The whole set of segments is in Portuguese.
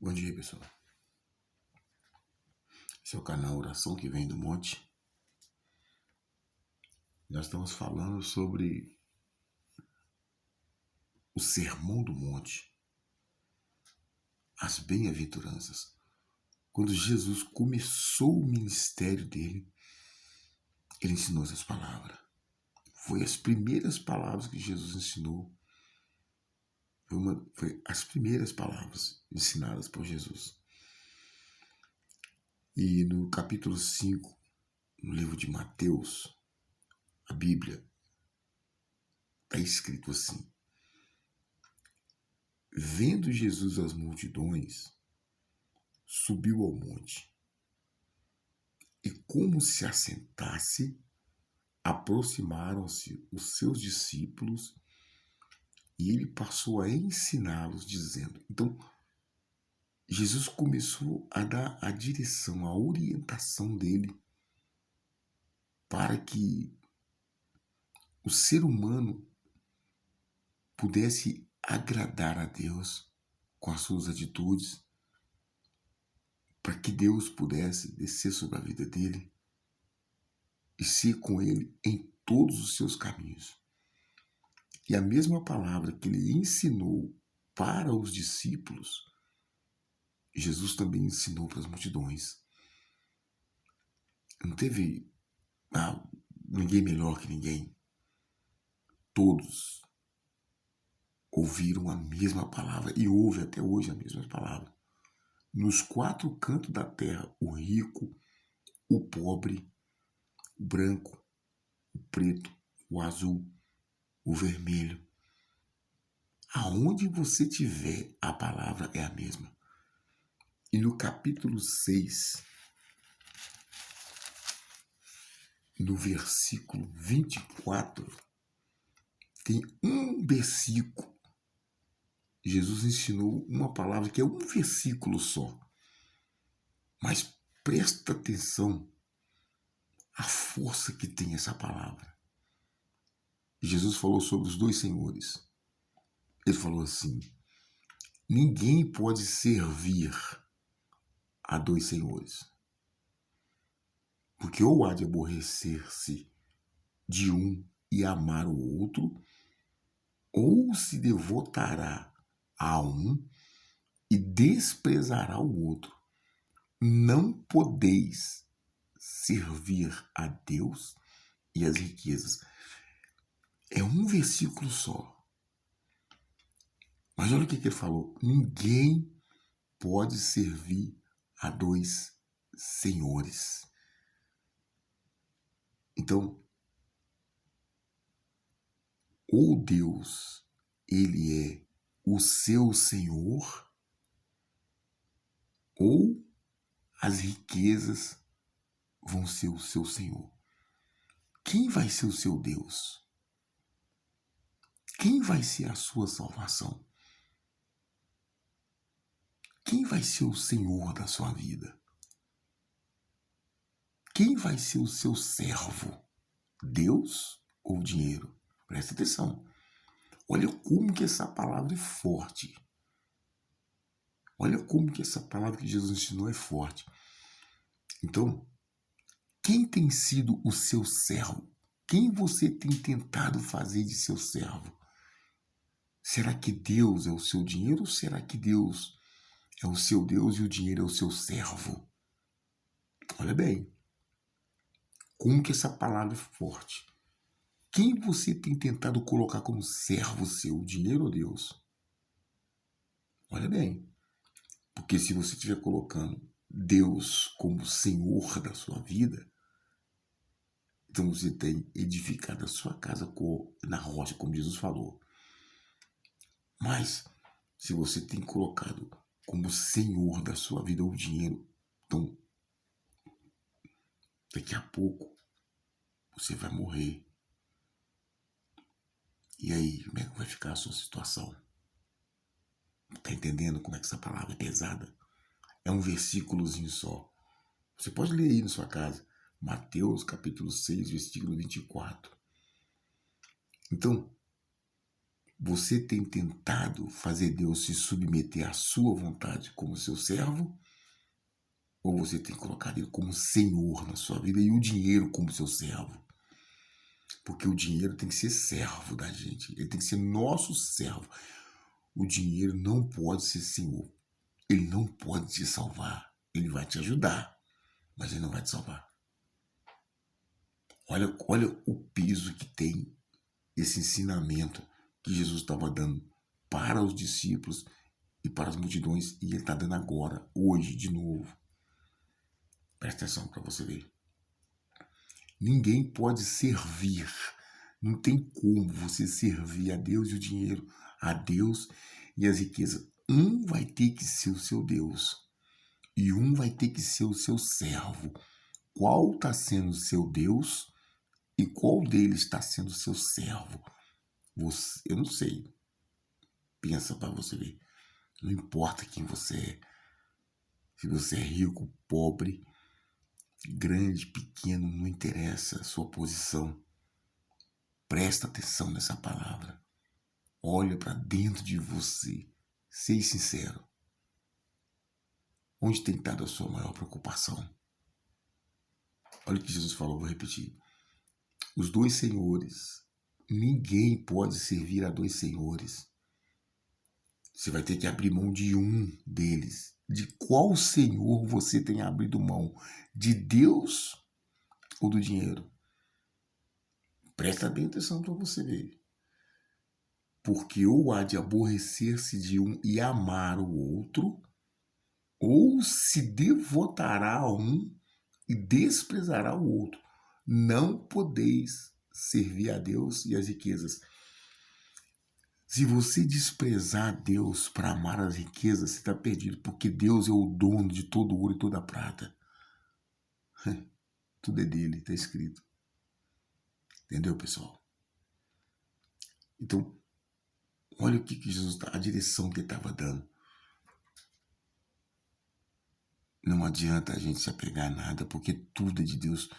Bom dia, pessoal. Esse é o canal Oração que Vem do Monte. Nós estamos falando sobre o Sermão do Monte, as bem-aventuranças. Quando Jesus começou o ministério dele, ele ensinou essas palavras. Foi as primeiras palavras que Jesus ensinou. Foi as primeiras palavras ensinadas por Jesus. E no capítulo 5, no livro de Mateus, a Bíblia, está escrito assim: vendo Jesus as multidões, subiu ao monte. E como se assentasse, aproximaram-se os seus discípulos e ele passou a ensiná-los, dizendo. Então, Jesus começou a dar a direção, a orientação dele para que o ser humano pudesse agradar a Deus com as suas atitudes, para que Deus pudesse descer sobre a vida dele e ser com ele em todos os seus caminhos. E a mesma palavra que ele ensinou para os discípulos, Jesus também ensinou para as multidões. Não teve ninguém melhor que ninguém. Todos ouviram a mesma palavra e ouvem até hoje a mesma palavra. Nos 4 cantos da terra, o rico, o pobre, o branco, o preto, o azul, o vermelho. Aonde você tiver, a palavra é a mesma. E no capítulo 6, no versículo 24, tem um versículo. Jesus ensinou uma palavra que é um versículo só. Mas presta atenção à força que tem essa palavra. Jesus falou sobre os 2 senhores. Ele falou assim: ninguém pode servir a 2 senhores. Porque ou há de aborrecer-se de um e amar o outro, ou se devotará a um e desprezará o outro. Não podeis servir a Deus e as riquezas. É um versículo só. Mas olha o que ele falou. Ninguém pode servir a 2 senhores. Então, ou Deus, ele é o seu Senhor, ou as riquezas vão ser o seu Senhor. Quem vai ser o seu Deus? Quem vai ser a sua salvação? Quem vai ser o Senhor da sua vida? Quem vai ser o seu servo? Deus ou dinheiro? Presta atenção. Olha como que essa palavra é forte. Olha como que essa palavra que Jesus ensinou é forte. Então, quem tem sido o seu servo? Quem você tem tentado fazer de seu servo? Será que Deus é o seu dinheiro ou será que Deus é o seu Deus e o dinheiro é o seu servo? Olha bem, como que essa palavra é forte. Quem você tem tentado colocar como servo seu, o dinheiro ou Deus? Olha bem, porque se você estiver colocando Deus como Senhor da sua vida, então você tem edificado a sua casa na rocha, como Jesus falou. Mas, se você tem colocado como Senhor da sua vida o dinheiro, então, daqui a pouco, você vai morrer. E aí, como é que vai ficar a sua situação? Tá entendendo como é que essa palavra é pesada? É um versículozinho só. Você pode ler aí na sua casa. Mateus capítulo 6, versículo 24. Então, Você tem tentado fazer Deus se submeter à sua vontade como seu servo? Ou você tem colocado ele como Senhor na sua vida e o dinheiro como seu servo? Porque o dinheiro tem que ser servo da gente. Ele tem que ser nosso servo. O dinheiro não pode ser Senhor. Ele não pode te salvar. Ele vai te ajudar, mas ele não vai te salvar. Olha o peso que tem esse ensinamento que Jesus estava dando para os discípulos e para as multidões, e ele está dando agora, hoje, de novo. Presta atenção para você ver. Ninguém pode servir. Não tem como você servir a Deus e o dinheiro, a Deus e as riquezas. Um vai ter que ser o seu Deus e um vai ter que ser o seu servo. Qual está sendo o seu Deus e qual deles está sendo o seu servo? Eu não sei. Pensa para você ver. Não importa quem você é. Se você é rico, pobre, grande, pequeno, não interessa a sua posição. Presta atenção nessa palavra. Olha para dentro de você. Seja sincero. Onde tem estado a sua maior preocupação? Olha o que Jesus falou, vou repetir. Os dois senhores. Ninguém pode servir a dois senhores. Você vai ter que abrir mão de um deles. De qual senhor você tem abrido mão? De Deus ou do dinheiro? Presta bem atenção para você ver. Porque ou há de aborrecer-se de um e amar o outro, ou se devotará a um e desprezará o outro. Não podeis servir a Deus e as riquezas. Se você desprezar Deus para amar as riquezas, você está perdido, porque Deus é o dono de todo ouro e toda prata. Tudo é dele, está escrito. Entendeu, pessoal? Então, olha o que Jesus, a direção que ele estava dando. Não adianta a gente se apegar a nada, porque tudo é de Deus.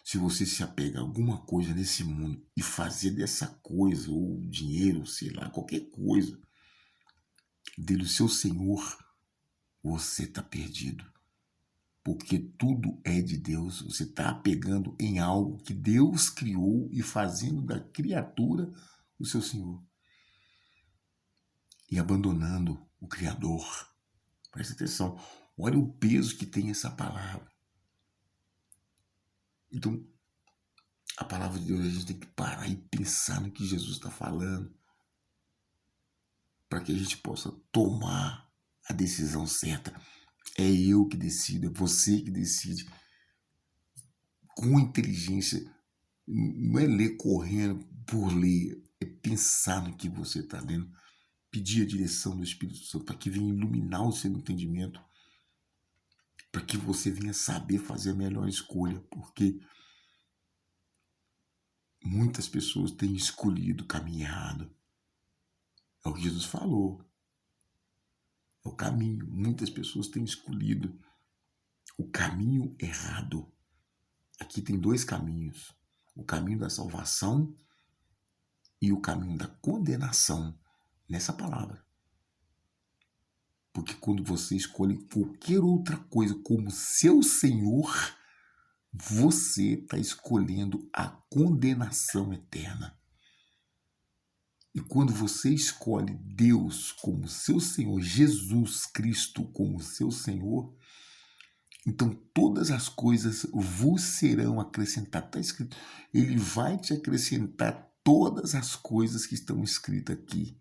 Se você se apega a alguma coisa nesse mundo e fazer dessa coisa, ou dinheiro, sei lá, qualquer coisa, dele o seu Senhor, você está perdido. Porque tudo é de Deus. Você está apegando em algo que Deus criou e fazendo da criatura o seu Senhor. E abandonando o Criador. Presta atenção. Olha o peso que tem essa palavra. Então, a palavra de Deus, a gente tem que parar e pensar no que Jesus está falando. Para que a gente possa tomar a decisão certa. É eu que decido, é você que decide. Com inteligência. Não é ler correndo por ler. É pensar no que você está lendo. Pedir a direção do Espírito Santo para que venha iluminar o seu entendimento. Para que você venha saber fazer a melhor escolha. Porque muitas pessoas têm escolhido o caminho errado. É o que Jesus falou. É o caminho. Muitas pessoas têm escolhido o caminho errado. Aqui tem dois caminhos. O caminho da salvação e o caminho da condenação. Nessa palavra. Porque quando você escolhe qualquer outra coisa como seu Senhor, você está escolhendo a condenação eterna. E quando você escolhe Deus como seu Senhor, Jesus Cristo como seu Senhor, então todas as coisas vos serão acrescentadas. Está escrito, ele vai te acrescentar todas as coisas que estão escritas aqui.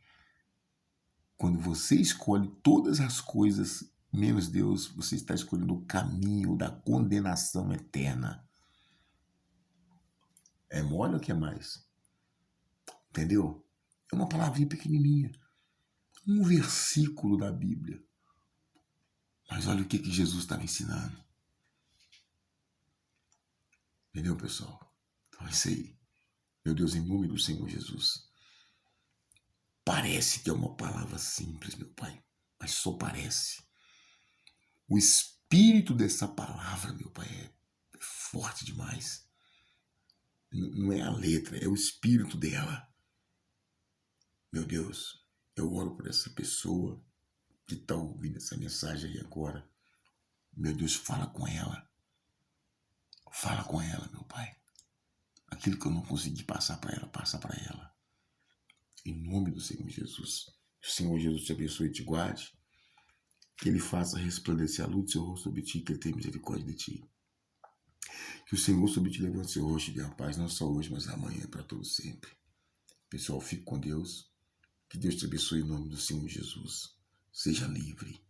Quando você escolhe todas as coisas menos Deus, você está escolhendo o caminho da condenação eterna. É mole ou que é mais? Entendeu? É uma palavrinha pequenininha. Um versículo da Bíblia. Mas olha o que Jesus estava ensinando. Entendeu, pessoal? Então é isso aí. Meu Deus, em nome do Senhor Jesus. Parece que é uma palavra simples, meu Pai. Mas só parece. O espírito dessa palavra, meu Pai, é forte demais. Não é a letra, é o espírito dela. Meu Deus, eu oro por essa pessoa que está ouvindo essa mensagem aí agora. Meu Deus, fala com ela. Fala com ela, meu Pai. Aquilo que eu não consegui passar para ela, passa para ela. Em nome do Senhor Jesus. Que o Senhor Jesus te abençoe e te guarde. Que Ele faça resplandecer a luz do seu rosto sobre ti, que Ele tenha misericórdia de ti. Que o Senhor sobre ti levante seu rosto e dê a paz, não só hoje, mas amanhã, para todo sempre. Pessoal, fique com Deus. Que Deus te abençoe em nome do Senhor Jesus. Seja livre.